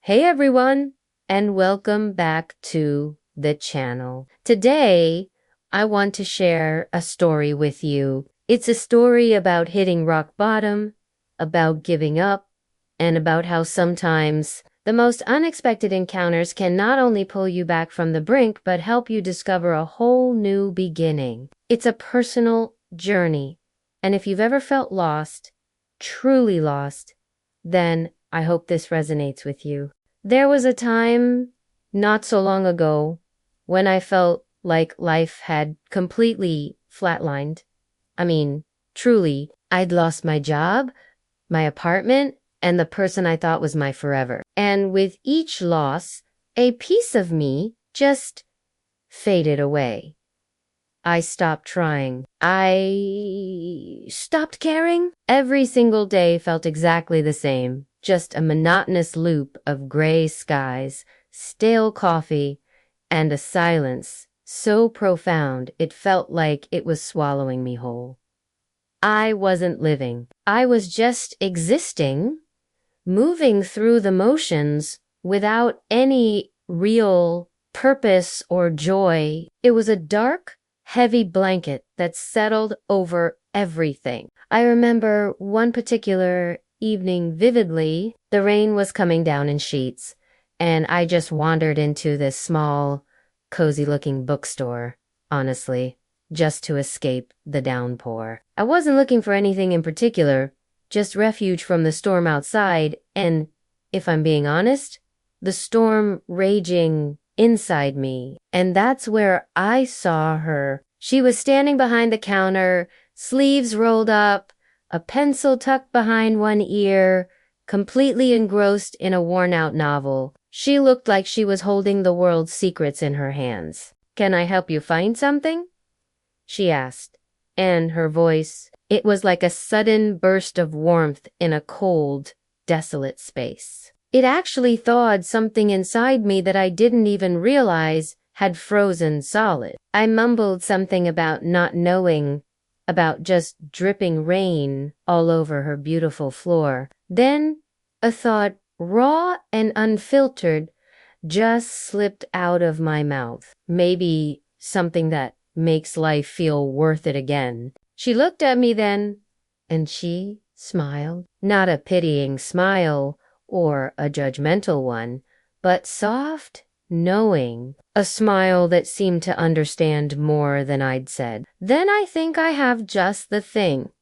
Hey everyone, and welcome back to the channel. Today, I want to share a story with you. It's a story about hitting rock bottom, about giving up, and about how sometimes the most unexpected encounters can not only pull you back from the brink, but help you discover a whole new beginning. It's a personal journey, and if you've ever felt lost, truly lost, then I hope this resonates with you. There was a time not so long ago when I felt like life had completely flatlined. I mean, truly, I'd lost my job, my apartment, and the person I thought was my forever. And with each loss, a piece of me just faded away. I stopped trying. I stopped caring. Every single day felt exactly the same. Just a monotonous loop of gray skies, stale coffee, and a silence so profound it felt like it was swallowing me whole. I wasn't living. I was just existing, moving through the motions without any real purpose or joy. It was a dark, heavy blanket that settled over everything. I remember one particular evening vividly. The rain was coming down in sheets, and I just wandered into this small, cozy-looking bookstore, honestly, just to escape the downpour. I wasn't looking for anything in particular, just refuge from the storm outside, and, if I'm being honest, the storm raging inside me. And that's where I saw her. She was standing behind the counter, sleeves rolled up, a pencil tucked behind one ear, completely engrossed in a worn-out novel. She looked like she was holding the world's secrets in her hands. "Can I help you find something?" she asked, and her voice, it was like a sudden burst of warmth in a cold, desolate space. It actually thawed something inside me that I didn't even realize had frozen solid. I mumbled something about not knowing, about just dripping rain all over her beautiful floor. Then a thought, raw and unfiltered, just slipped out of my mouth. Maybe something that makes life feel worth it again. She looked at me then, and she smiled. Not a pitying smile or a judgmental one, but soft, knowing, a smile that seemed to understand more than I'd said. "Then I think I have just the thing,"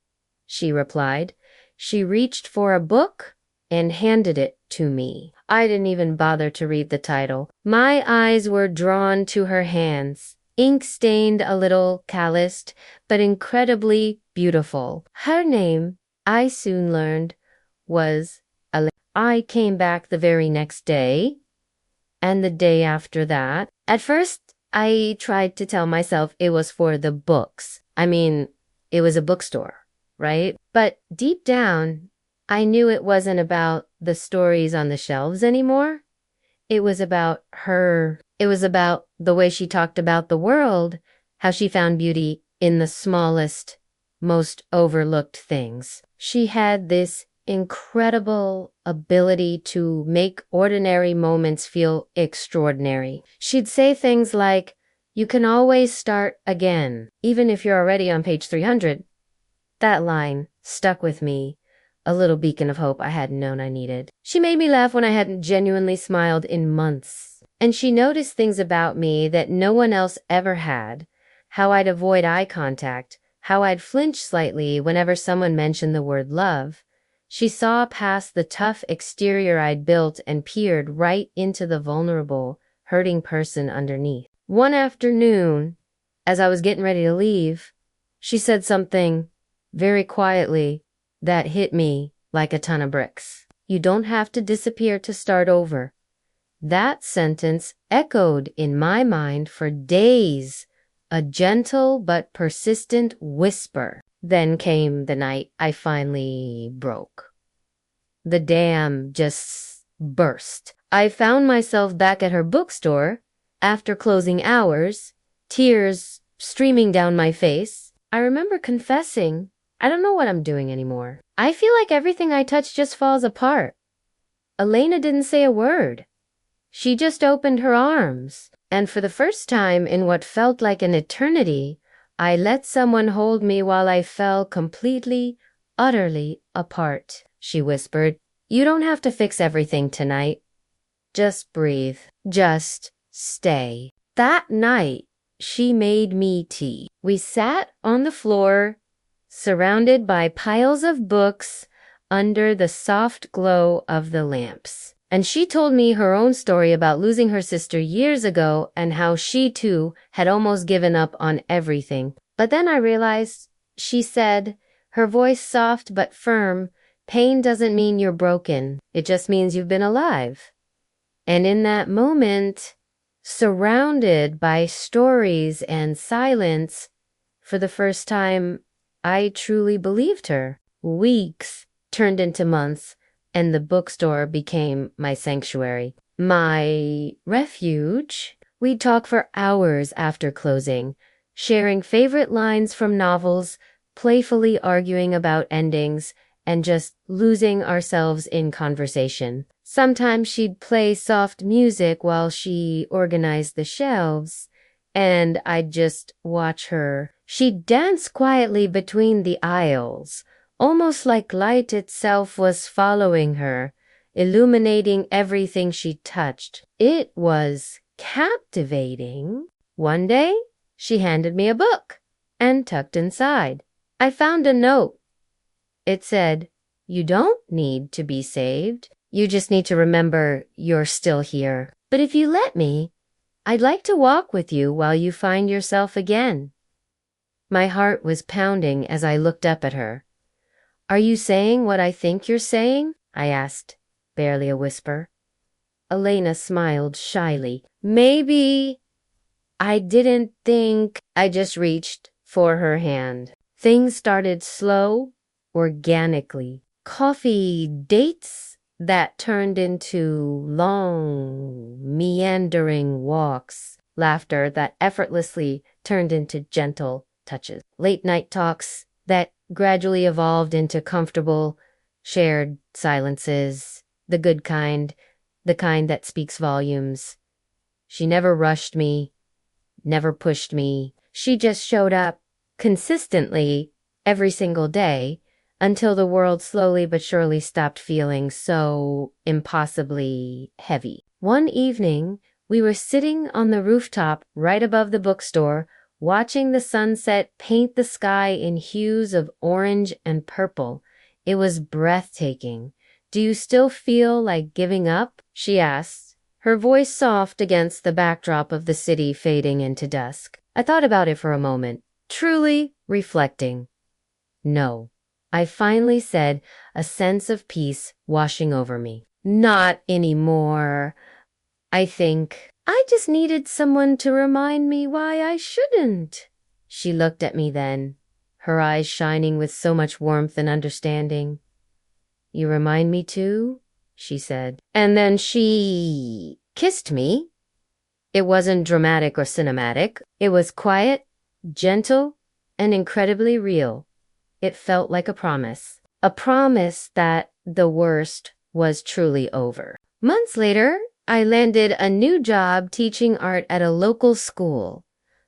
she replied. She reached for a book and handed it to me. I didn't even bother to read the title. My eyes were drawn to her hands, ink-stained, a little calloused, but incredibly beautiful. Her name, I soon learned, was Elena. I came back the very next day, and the day after that. At first, I tried to tell myself it was for the books. I mean, it was a bookstore, right? But deep down, I knew it wasn't about the stories on the shelves anymore. It was about her. It was about the way she talked about the world, how she found beauty in the smallest, most overlooked things. She had this incredible ability to make ordinary moments feel extraordinary. She'd say things like, "You can always start again, even if you're already on page 300. That line stuck with me, a little beacon of hope I hadn't known I needed. She made me laugh when I hadn't genuinely smiled in months. And she noticed things about me that no one else ever had, how I'd avoid eye contact, how I'd flinch slightly whenever someone mentioned the word love. She saw past the tough exterior I'd built and peered right into the vulnerable, hurting person underneath. One afternoon, as I was getting ready to leave, she said something very quietly that hit me like a ton of bricks. "You don't have to disappear to start over." That sentence echoed in my mind for days, a gentle but persistent whisper. Then came the night I finally broke. The dam just burst. I found myself back at her bookstore after closing hours, tears streaming down my face. I remember confessing, "I don't know what I'm doing anymore. I feel like everything I touch just falls apart." Elena didn't say a word. She just opened her arms, and for the first time in what felt like an eternity, I let someone hold me while I fell completely, utterly apart. She whispered, "You don't have to fix everything tonight. Just breathe. Just stay." That night, she made me tea. We sat on the floor, surrounded by piles of books under the soft glow of the lamps. And she told me her own story about losing her sister years ago and how she too had almost given up on everything. But then I realized, she said, her voice soft but firm, pain doesn't mean you're broken. It just means you've been alive. And in that moment, surrounded by stories and silence, for the first time, I truly believed her. Weeks turned into months, and the bookstore became my sanctuary, my refuge. We'd talk for hours after closing, sharing favorite lines from novels, playfully arguing about endings, and just losing ourselves in conversation. Sometimes she'd play soft music while she organized the shelves, and I'd just watch her. She'd dance quietly between the aisles, almost like light itself was following her, illuminating everything she touched. It was captivating. One day, she handed me a book, and tucked inside, I found a note. It said, "You don't need to be saved. You just need to remember you're still here. But if you let me, I'd like to walk with you while you find yourself again." My heart was pounding as I looked up at her. "Are you saying what I think you're saying?" I asked, barely a whisper. Elena smiled shyly. "Maybe I didn't think." I just reached for her hand. Things started slow, organically. Coffee dates that turned into long, meandering walks. Laughter that effortlessly turned into gentle touches. Late night talks that gradually evolved into comfortable, shared silences. The good kind, the kind that speaks volumes. She never rushed me, never pushed me. She just showed up consistently every single day until the world slowly but surely stopped feeling so impossibly heavy. One evening, we were sitting on the rooftop right above the bookstore, watching the sunset paint the sky in hues of orange and purple. It was breathtaking. "Do you still feel like giving up?" she asked, her voice soft against the backdrop of the city fading into dusk. I thought about it for a moment, truly reflecting. "No," I finally said, a sense of peace washing over me. "Not anymore. I think I just needed someone to remind me why I shouldn't." She looked at me then, her eyes shining with so much warmth and understanding. "You remind me too," she said. And then she kissed me. It wasn't dramatic or cinematic. It was quiet, gentle, and incredibly real. It felt like a promise that the worst was truly over. Months later, I landed a new job teaching art at a local school.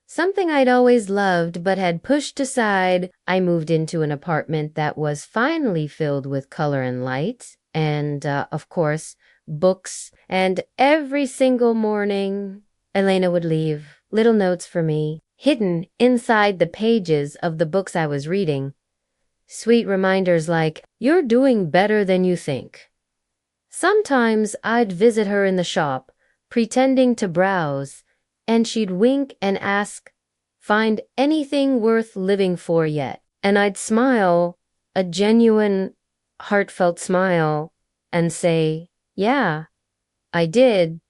Something I'd always loved but had pushed aside. I moved into an apartment that was finally filled with color and light, and, of course, books. And every single morning, Elena would leave little notes for me, hidden inside the pages of the books I was reading. Sweet reminders like, "You're doing better than you think." Sometimes I'd visit her in the shop, pretending to browse, and she'd wink and ask, "Find anything worth living for yet?" And I'd smile, a genuine, heartfelt smile, and say, "Yeah, I did,"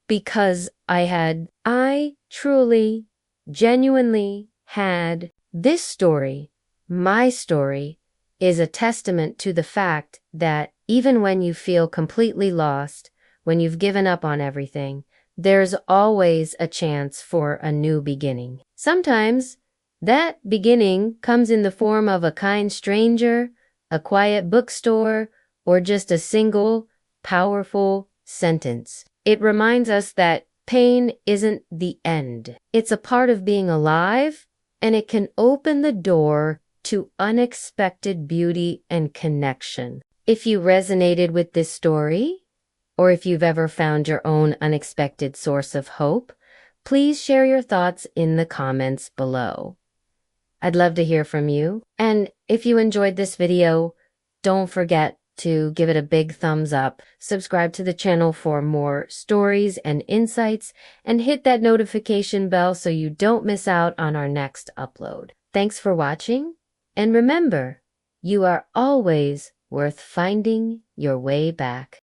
because I truly, genuinely had. This story, my story, is a testament to the fact that even when you feel completely lost, when you've given up on everything, there's always a chance for a new beginning. Sometimes that beginning comes in the form of a kind stranger, a quiet bookstore, or just a single, powerful sentence. It reminds us that pain isn't the end. It's a part of being alive, and it can open the door to unexpected beauty and connection. If you resonated with this story, or if you've ever found your own unexpected source of hope, please share your thoughts in the comments below. I'd love to hear from you. And if you enjoyed this video, don't forget to give it a big thumbs up, subscribe to the channel for more stories and insights, and hit that notification bell so you don't miss out on our next upload. Thanks for watching, and remember, you are always worth finding your way back.